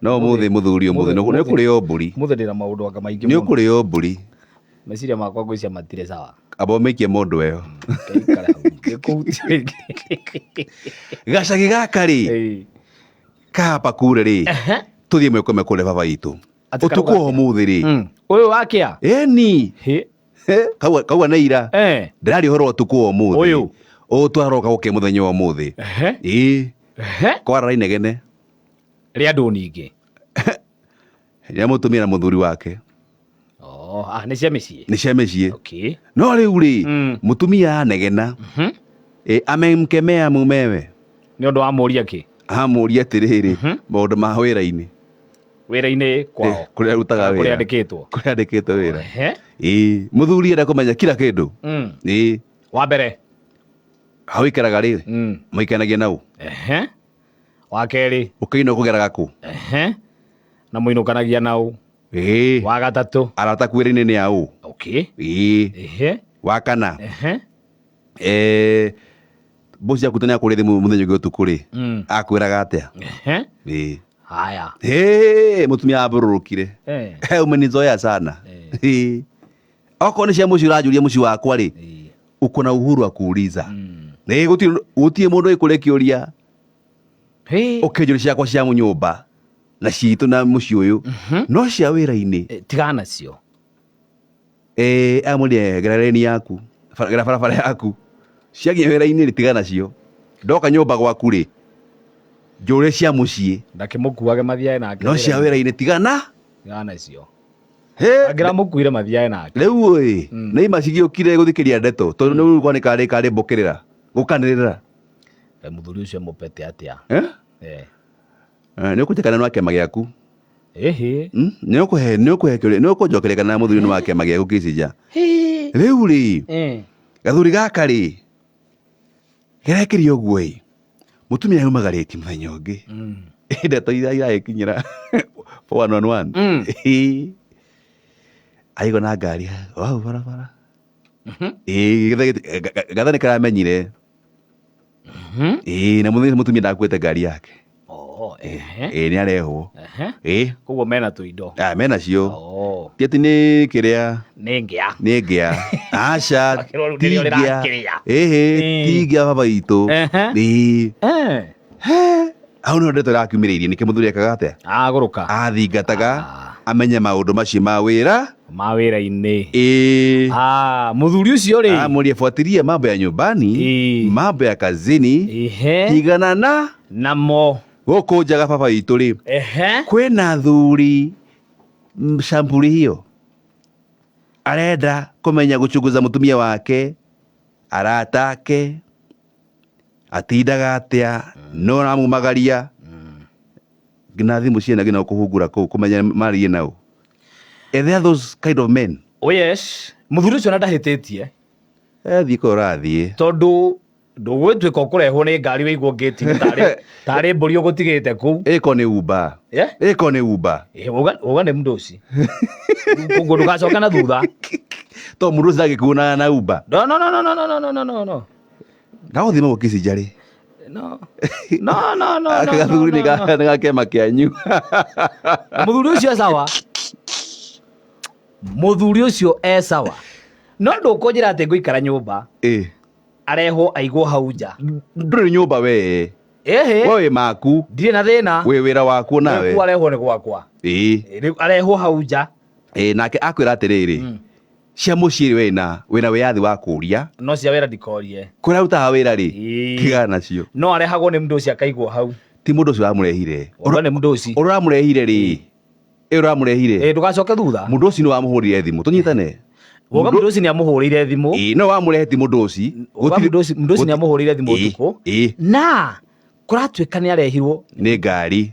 No muthuri umuthi nä kå rä o mburi muthe ndä na maå ndå anga maingä nä å kå rä o mburi meciria makwa ngwĩcia matirĩ sawa amba å må ndå ĩyo gacagi gaka rĩ kamba kure rĩ tå thiä mwä kome kå re baba itå å tukå o må thä rĩ å yå wakä a ni kaua nä ira ndä rarä å horo å tukå o må thä å twaroka gå kä må thenya o må thä kwarara inegene rä andå ningä rä a må tumia na må thuri wake nä cia mä ciä nä cia mä ciä no rä u rä må tumia anegena amemkemea mumewe nä å ndå wa må ria kä amå ria atä rä rä maå ndå ma wä ra-inä wä ra-inä kwao kå rä a rutaga kå rä andä kä two kå rä andä kä two wä ra må thuri enda kå menya kila kä ndå wa mbere hau ikaraga rä maikanagia nau wa kerä å kä ina å kå geraga kå na må inåkanagia nau wa gatatå arata ku wä ra-inä nä aå wa kana bosi yaku tene akå rä thimå må thenya å ngä å tukå rä akwä raga atä a haya må tumia ambå rå rå kire umenizoya sana okorwo nä cia må ciä å ranjå ria må ciĩ wakwa rä uko na uhuru akuuliza gå tiä må ndå ä kå rä kä å ria å kä njå rä ciakwa cia må nyå mba na citå na må ciĩ å yå no cia wä ra-inä tigana nacio amå rie gerareni yaku gera barabara yaku ciaginya wä ra-inä rä tigana nacio ndoka nyå mba gwaku rä njå rä cia må ciĩ ndakä må kuage mathiae nake no cia wä ra-inä tigana nacio angä ra må kuire mathiae nake rä u nä ima cigä å kire gå thikä ria ndeto tondå nä u kwanä karä mbå kä rä ra gå kanä rä ra må thuri å cio må pete atä a nä å kå njekana nä wa kĩama gä aku nä å kå njokerekana na må thuri nä wa kĩama gä aku kä cija rä u rä gathuri gaka rä gerekä ria å guo må tumia umagarä tie må thenya å ngä ndeto iragä kinyä ra aigå na ngari wau barabara gatha nä karamenyire na må tumia ndakuä te ngari yake nä arehwo koguo mena tå indo menacio ti atä nä kä rä a nä ngä a aca tingä a baba itå hau nä ho ndeto rakiumä rä irie nä kä må thuri ekaga atä agå rå ka athingataga amenye maå ndå macio ma wä ra ra-inä må thuri å cio rä må rie fuatilia mambo ya nyumbani mambo ya kazini tigana namo gå kå njaga baba itå rä kwä na thuri shamburi hiyo arenda kå menya gå chunguza må tumia wake aratake atindaga atä a no ramumagaria ngina thimå ciena ngina kå hungura kå kå menya marie nau there are those kind of men må thuri å cio na ndahä tie thiä kå rathiä tondå ndågwä tuä ka å kå rehwo nä ngari wä igwo ngäti tarä mbå ri å gå tigä te kå u ĩko nĩ umba ĩko nĩ umba åga nä må ndå ci gå ndå gacoka na thutha to må ndå ũcio ndagä kuonaga na umba no ndagå thima gå kä cinjarä gathuri nä gakema kä anyu må thuri å cio sawa må thuri å cio sawa no ndå kå njä ra atä ngå ikara nyå mba arehwo aigwo hau nja ndå rä nyå mba we wä maku ndirä na thä na wä wä ra waku nawe arehwo nä gwakwa arehwo hau nja nake akwä ra atä rä rä cia må ciä rä wä na wä yathi wa kå ria no cia wä ra ndikorie kå rarutaga wä ra rä tigana nacio no arehagwo nä må ndå å cio akaigwo hau ti må ndå å cio ramå rehire nä må ndå å ci å ramå rehire rä å ramå rehire ndå gacoke thutha må ndå å ci nä wamå hå rire thimå tå nyitane woga må ndå å ci nä amå hå rä ire thimå no wamå rehe ti må ndå å ci må ndå å ci nä amå hå rä ire thimå å tukå na kå ratuä ka nä arehirwo nä ngari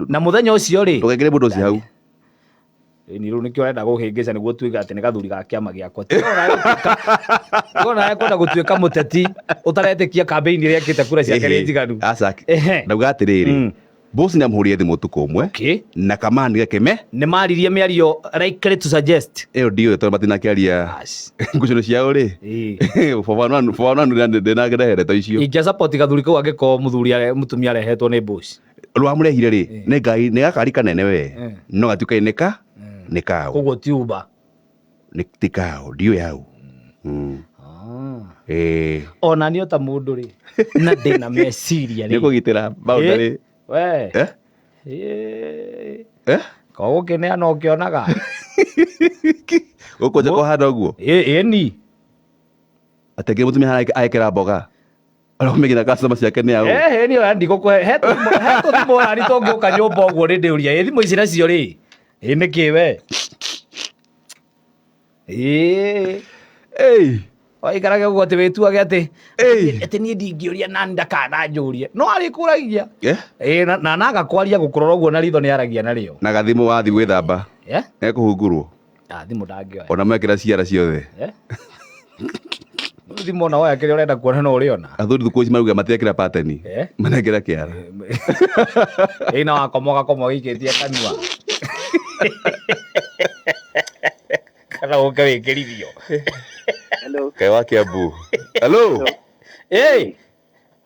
na må thenya å cio rä ndå gekere må ndå å ci hau ni rä u nä kä o renda gå hä ngä ca nä guo tuä atä nä gathuri ga kä ama gä akwa nawe kwenda gå tuä ka må teti å taretä kia kambä-ini rä akä te kura ciake rä njiganu ndauga atä rä rä boss nĩ amhũrire thimũ ũtukũ ũmwe na kamani gakeme nĩ maririe mĩario likely to suggest ĩyo ndiũĩ tondũ matinakĩaria ngucanio ciao rĩ ndĩna ndeto icio ingĩa support gathuri kau angĩkorwo mutumia arehetwo nĩ boss rwamũrehire rĩ nĩ gakari kanene we no gatuĩka nĩ kaũ koguo tiuba ti kaũ ndiũĩ hau ona niĩ ta mũndũ rĩ na ndĩna meciria rĩ nĩ kũgitĩra boundary we koguo kĩneana ũkĩonaga gũkũ nja kũhanda ũguo ĩni atengere mũtumia arekera mboga aromegina customer ciake nĩ aũ ni oya ndigũkũhe he tũthimũ wani tũngĩũka nyũmba ũguo nĩ ndĩũria thimũ ici nacio rĩ nĩkĩ we Aikaraga ũguo atĩ wĩtuage atĩ niĩ ndingĩũria nani ndakananjũrie no arĩkũragia na nagakwaria gũkũrora ũguo na ritho nĩ aragia narĩo na gathimũ wathiĩ gwĩthamba ekũhungurwo thimũ ndangĩoya ona mekĩra ciara ciothe thimũ ona woya kĩrĩa ũrenda kuona no ũrĩona athuri thikũ ici marauga matiekĩra pateni manengera kĩara ĩna wakomo gĩikĩtie kanua kana ũke wĩkĩrithio Hello. Kai wa Kiambu. Hello.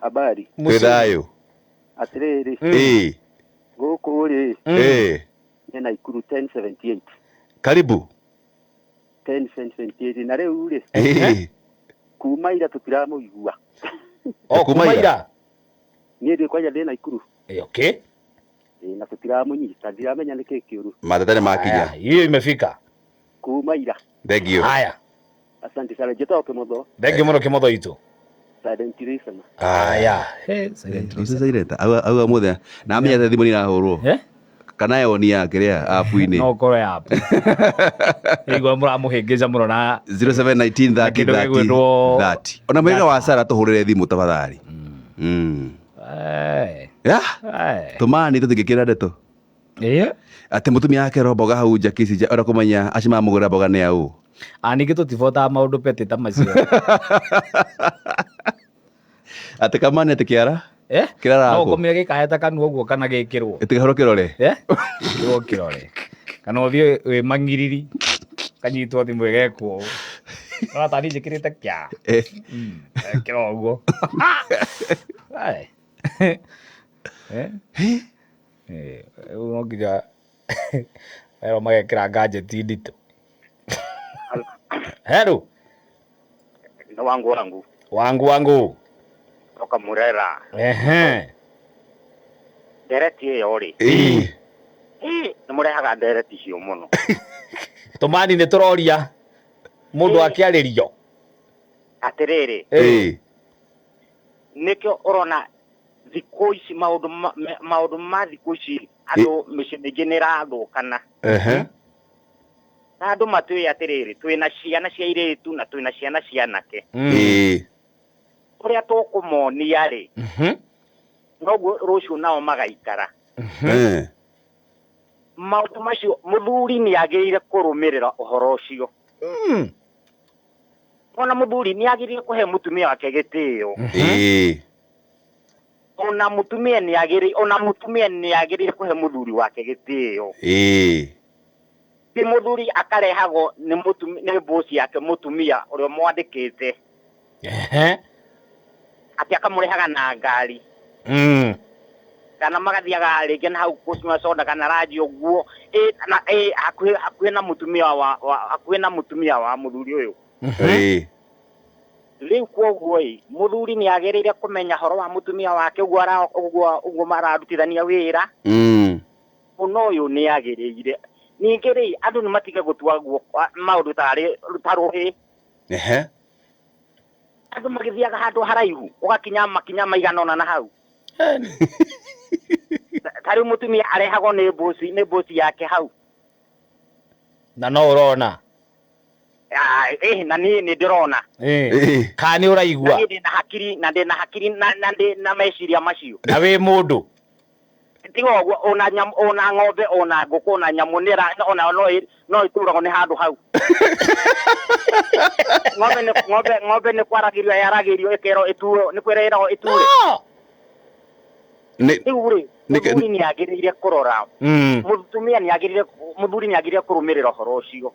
Habari. Twĩthayũ. Atĩrĩrĩ. Gũkũ rĩ. Nĩ Naikuru 1078. Karibu. 1078 na rĩu rĩ. Kuma ira tũtiramũigua. Kuma ira. Niĩ ndĩ kwanja ndĩ Naikuru. Okay. Na tũtiramũnyita ndiramenya nĩkĩ kĩũru. Mateta nĩ makinya. Hiyo imefika. Kuma ira. Thank you. Haya. Asante sana. Njĩtagwo Kĩmotho. Thengiũ mũno Kĩmotho itũ. Silent Listen. Aya. Silent. Auga mũthenya na amenya atĩ thimũ nĩ irahũrwo. Kana yoni yake rĩa app-inĩ. No korwo ya app. Igua mũramũhĩngĩca mũno na 07193030. Ona mwĩga wa Sara tũhũrĩre thimũ tafadhali. Tũmani tũtingĩkĩra ndeto. Atĩ mũtumia akerwo mboga hau nja kĩci ora kũmenya acio mamũgũra mboga nĩ aũ. Ningĩ tũtibotaga maũndũ pete ta macio. Atĩ kamani atĩ kĩara kĩrara no ũkomire gĩkaheta kanua ũguo kana gĩkĩrwo ĩtĩgahoro kĩrore kĩrore kana ũthiĩ wĩ mang'iriri kanyitwo thimũ ĩgekwo no tani njĩkĩrĩte kĩa kĩro ũguo no nginya ero magekĩra gadgeti nditũ. Hello. Na wangu. Toka Murera. Dereti ĩyo rĩ. Nĩ mũrehaga dereti cio mũno. Tũmani nĩ tũroria mũndũ akĩarĩrio. Atĩrĩrĩ. Nĩkĩo ũrona thikũ ici maũndũ ma thikũ ici andũ mĩciĩ mĩingĩ nĩ ĩrathũkana. Na andũ matuĩ atĩrĩrĩ twĩna ciana cia airĩtu na twĩna ciana cia anake. Ũrĩa tũkũmonia rĩ. Noguo rũciũ nao magaikara. Maũndũ macio mũthuri nĩ agĩrĩire kũrũmĩrĩra ũhoro ũcio. Ona mũthuri nĩ agĩrĩire kũhe mũtumia wake gĩtĩo. Ona mũtumia nĩ agĩrĩire kũhe mũthuri wake gĩtĩo. Ti mũthuri akarehagwo nĩ bosi yake mũtumia ũrĩa mwandĩkĩte. Ati akamũrehaga na ngari. Kana magathiaga rĩngĩ na hau kũnyua soda kana radio guo hakuhĩ na mũtumia wa mũthuri ũyũ. Rĩu kwoguo mũthuri nĩ agĩrĩire kũmenya horo wa mũtumia wake ũguo mararutithania wĩra. Ũno ũyũ nĩ agĩrĩire. Ningĩ rĩ andũ nĩ matige gũtua maũndũ ta rũhĩ. Andũ magĩthiaga handũ haraihu ũgakinya makinya maigana ũna na hau. Tarĩu mũtumia arehagwo nĩ bosi yake hau. Na no ũrona. Na niĩ nĩ ndĩrona. Kana nĩ ũraigua. Na ndĩna hakiri na meciria macio. Na wĩ mũndũ. Tiga ũguo ona ng'ombe ona ngũkũ ona nyamũ ona no ituragwo nĩ handũ hau. Ng'ombe nĩ kwaragĩrio yaragĩrio ĩkerwo ĩtuo nĩ kwĩrĩrwo ĩture. Riu muthuri ni agiriire kurora mutumia ni agiriire muthuri ni agiriire kurumirira horo ucio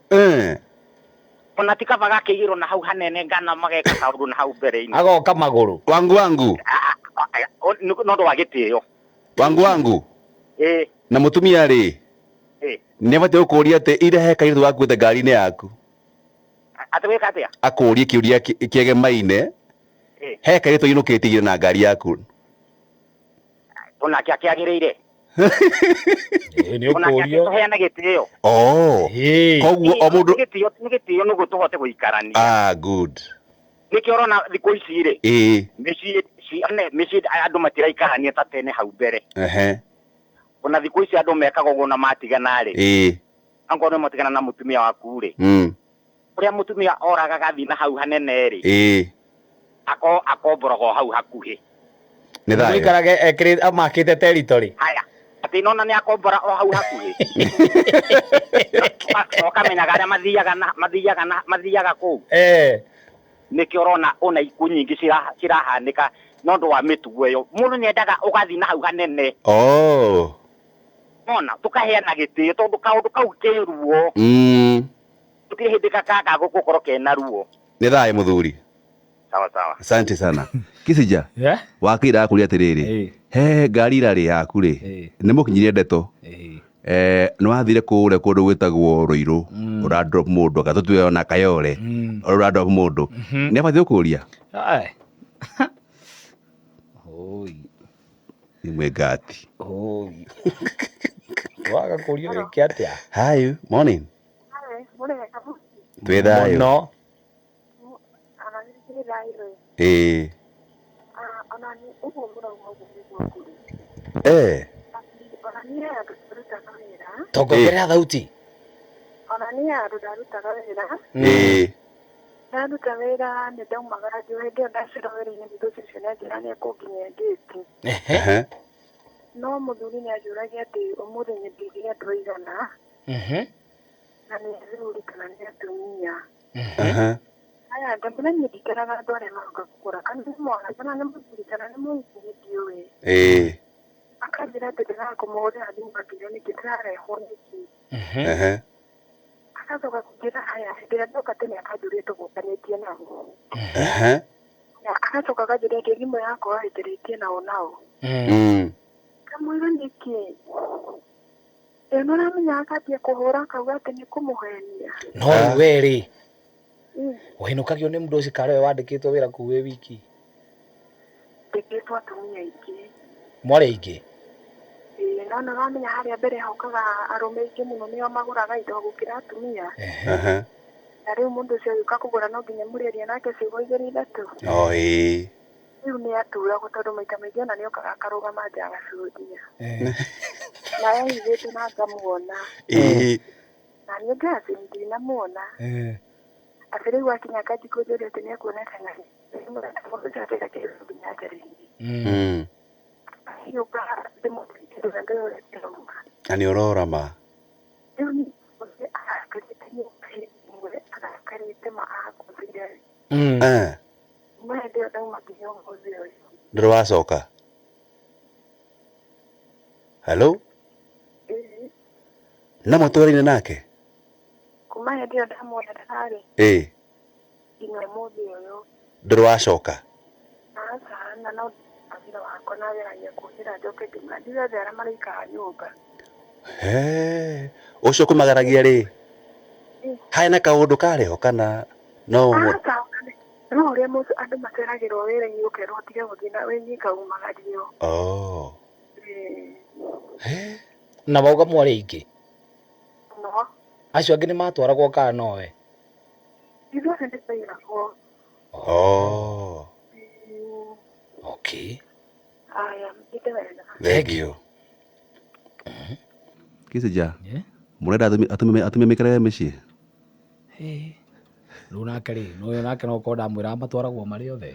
ona tikaba gakigirwo na hau hanene ngana mageka kaundu na hau mbere-ini agoka maguru wangu no ndo wagitio wangu na mutumia ri nibate ukuria ati ira he kairitu gakuite ngari-ini yaku atweka atia akurie kiuria kiegemaine he kairitu inukitigire na ngari yaku ona kiagiriire ni ukurio heana gitio koguo o mundu gitio nugu tuhote guikarania good nikio rona thiku ici ri micii andu matiraikarania ta tene hau mbere ona thiku ici andu mekaga uguo na matigana ri ango no matigana na mutumia waku ri uria mutumia oraga gathi na hau hanene ri akomborogo hau hakuhi ni thayo ikarage ekire amakite territory haya ati nona ni akombora o hau hakuhi okamenyaga aria mathiaga kuu nikio rona ona iku nyingi cirahanika no ndu wa mitugo iyo mundu ni endaga ugathi na hau hanene mona tukaheana gitio tondu kaundu kau kiruo tutire hindi kaka gukorwo kena ruo ni thayo muthuri sawa asante sana Kisija wakira akuria atiriri he ngari irari yaku ri ni mukinyirie ndeto ni wathire kuria kundu gwitagwo Ruiru ura drop mundu agatutwe ona Kayole ura drop mundu ni abathie kuria imwe ngati waga kuria riki atia hi morning twi thayo no tongokera thauti onania rudutaga wira ndaruta wira ni ndaumagara ndi ndacira wira-ini thuthu icio nĩ njĩra nĩ kũnginyia ngĩti no muthuri nĩ anjũragia atĩ ũmũthĩ nyendeirie andũ aigana na nĩ aririkana nĩ atumia aya ndamũmenya ndikaraga andũ arĩa maroka kũgũra kana nĩ mwana kana nĩ mũthuri kana nĩ mũingĩ ndiũĩ akanjĩra atĩ ndĩrakũmũhũrĩra thimũ akĩnjũria nĩkĩ ndĩrarehwo nĩkĩ agacoka kũnjĩra haya hĩndĩ ĩrĩa ndoka tene akanjũria tũgũkanĩtie nao agacoka akanjũria atĩ thimũ yakwa ĩtĩrĩtie nao kamwĩra nĩkĩ ĩ nĩũramenya akambia kũhũra akauga atĩ nĩ kũmũhenia no we rĩ wainukagio nĩ mũndũ ũcio karĩ wandĩkĩtwo wĩra kuu wĩ wiki ndĩkĩtwo atumia aingĩ mwarĩ aingĩ no nĩũramenya harĩa mbere haukaga arũme aingĩ mũno nĩo magũraga indo gũkĩra atumia na rĩu mũndũ ũcio agĩũka kũgũra no nginya mũrĩarie nake ciugo igĩrĩ ithatũ rĩu nĩ aturagwo tondũ maita maingĩ ona nĩokaga akarũgama nja agacuria na yaigĩte na ngamuona na niĩ ngaci ndinamuona atĩ rĩu akinya akajikũnjũria atĩ nĩekuonete ng'ani mũndũ ũcio atĩga kĩrĩu nginya njĩra-inĩ hiũka ndĩmũtĩkĩrĩra ndĩrore kĩroma na nĩ ũrorama rĩu nĩ arakarĩte nyũmba arakarĩte akũthire mwende ndauma nginya ũmũthĩ ũyũ ndũrĩ wacoka hello na mũtũrĩine nake kuma hĩndĩ ĩyo ndamuona ndararĩ nginya ũmũthĩ ũyũ ndũrĩ wacoka na no wĩra wakwa na wĩragia kũhĩra njoke ngĩmandiga othe arĩa maraikara nyũmba ũcio kũmagaragia rĩ harĩ na kaũndũ karĩho kana no ũrĩa andũ maceragĩrwo wĩra-inĩ ũkerwo ũtige gũthiĩ na wĩnyika umagario na mauga mwarĩ aingĩ acio angĩ nĩ matwaragwo kana nowe ithuothe nĩ twairagwo okay aya mjite wega thank you Kisija mũrenda atumia maikarage mĩciĩ rĩu nake rĩ noyo nake no ũkorwo ndamwĩra matwaragwo marĩ othe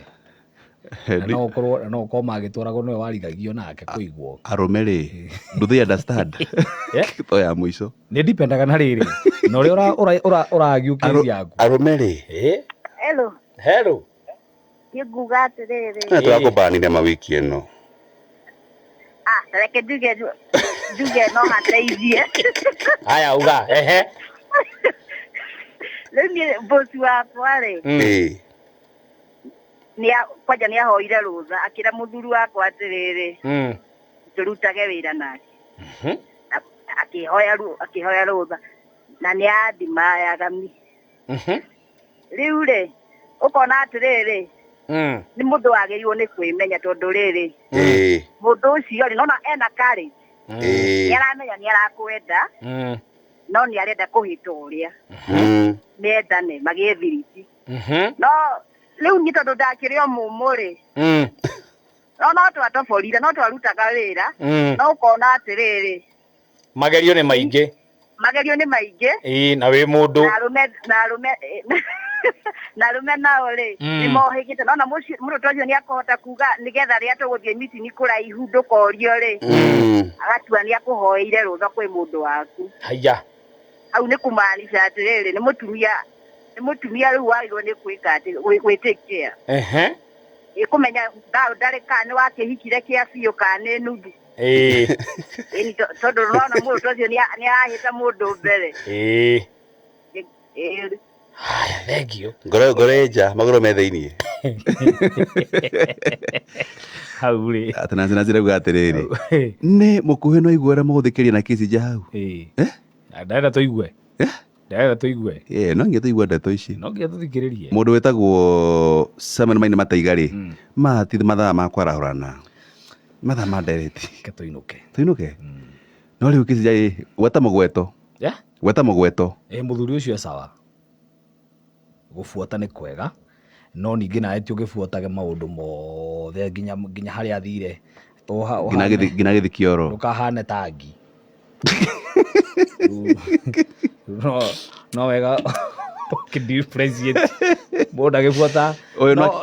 na no ũkorwo magĩtwaragwo nĩwe warigagio nake kũigwo arũme rĩ do they understand to ya mũico nĩ dipendaga na rĩrĩ na ũrĩa ũragiũkĩria yaku arũme rĩ hello nguga atĩrĩrĩ nĩ twakũbanire mawiki ĩno Reke njuge no hateithie. Haya uga Rĩu niĩ bosi wakwa rĩ kwanja nĩ ahoire rũtha akĩra mũthuri wakwa atĩrĩrĩ tũrutage wĩra nake akĩhoya rũtha na nĩ athima yagami. Rĩu rĩ ũkona atĩrĩrĩ nĩ mũndũ wagĩrĩirwo nĩ kwĩmenya tondũ rĩrĩ mũndũ ũcio rĩ nona ena courage nĩ aramenya nĩ arakwenda no nĩ arenda kũhĩta ũrĩa mendane magĩe thiriti no rĩu niĩ tondũ ndakĩrĩ o mũmũ rĩ no twatoborire no twarutaga wĩra no ũkona atĩrĩrĩ magerio nĩ maingĩ na wĩ mũndũ na arũme nao rĩ nĩ mohĩgĩte nona mũndũ ta ũcio nĩ akũhota kuga nĩgetha rĩrĩa tũgũthiĩ mĩtini kũraihu ndũkorio rĩ agatua nĩ akũhoeire rũtha kwĩ mũndũ waku. Hau nĩ kũmaanisha atĩrĩrĩ nĩ mũtumia rĩu wagĩrĩirwo nĩ gwĩka atĩ gwĩtĩkia kũmenya ndarĩ kana nĩ wakĩhikire kĩa biũ kana nĩ nuthu tondũ rona mũndũ ta ũcio nĩ arahĩta mũndũ mbere. Haya thengio ngore nja magũrũ me thĩiniĩ hau rĩ atana cirauga atĩrĩrĩ nĩ mũkuhĩ no igue ũrĩa mũgũthikĩria na kĩci nja hau ndarenda tũigue no nginya tũigue ndeto ici no nginya tũthikĩrĩrie. Mũndũ wĩtagwo Simon Maina Mataiga rĩ mati mathaa ma kwarahũrana mathaa ma ndereti tũinũke no rĩu kĩci nja gweta mũgweto mũthuri ũcio sawa gũbuata nĩ kwega no ningĩ nawe ti ũgĩbuatage maũndũ mothe nginya harĩa athire nginya gĩthi kĩoro ndũkahane tangi no wega mũndũ agĩbuata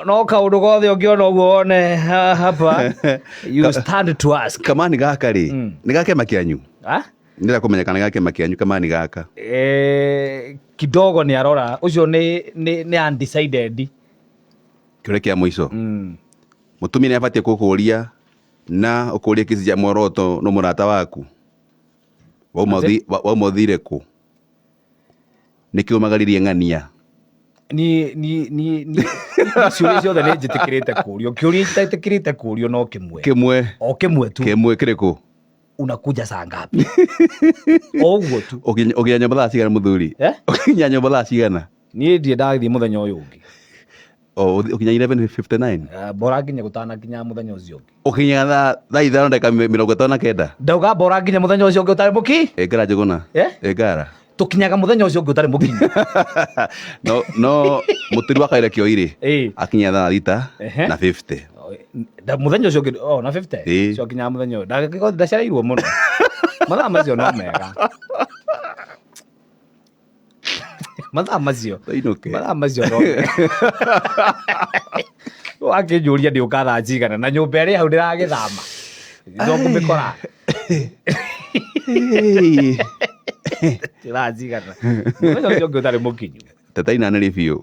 no kaũndũ gothe ũngĩona ũguo wone hapa you stand to ask. Kamani gaka rĩ nĩ gakema kĩanyu nĩra kũmenya kana gakema kĩanyu kamani gaka kidogo nĩ arora ũcio nĩ undecided kĩũria kĩa mũico mũtumia nĩ abatie gũkũria na ũkũrie kĩci ya mworoto no mũrata waku wauma ũthire kũ nĩkĩ ũmagaririe ng'ania ciũria ciothe nĩ njĩtĩkĩrĩte kũrio kĩũria itetĩkĩrĩte kũrio no kĩmwe tu kĩrĩkũ unakuja saa ngapi ũguo tu ũkinya nyũmba thaa cigana mũthuri ũkinya nyũmba thaa cigana niĩ ndiĩ ndathiĩ mũthenya ũyũ ũngĩ ũkinya 11:59 bora nginya gũtanakinya mũthenya ũcio ũngĩ ũkinya thaa ithano ndagĩka 59 ndauga bora nginya mũthenya ũcio ũngĩ ũtarĩ mũki ngara njũgũna ngara tũkinyaga mũthenya ũcio ũngĩ ũtarĩ mũkinyi no mũturi wa kaire kĩoirĩ akinya thaa thita na 50 mũthenya ũcio ũngĩ na 50 cio kinyaga mũthenya ũyũ ndacereirwo mũno mathaa macio no mega mathaa macio no wakĩnjũria ndĩ ũkathaa njigana na nyũmba ĩrĩa hau ndĩragĩthama no kũmĩkora ndĩranjigana mũthenya ũcio ũngĩ ũtarĩ mũkinyu teta inanĩrĩ biũ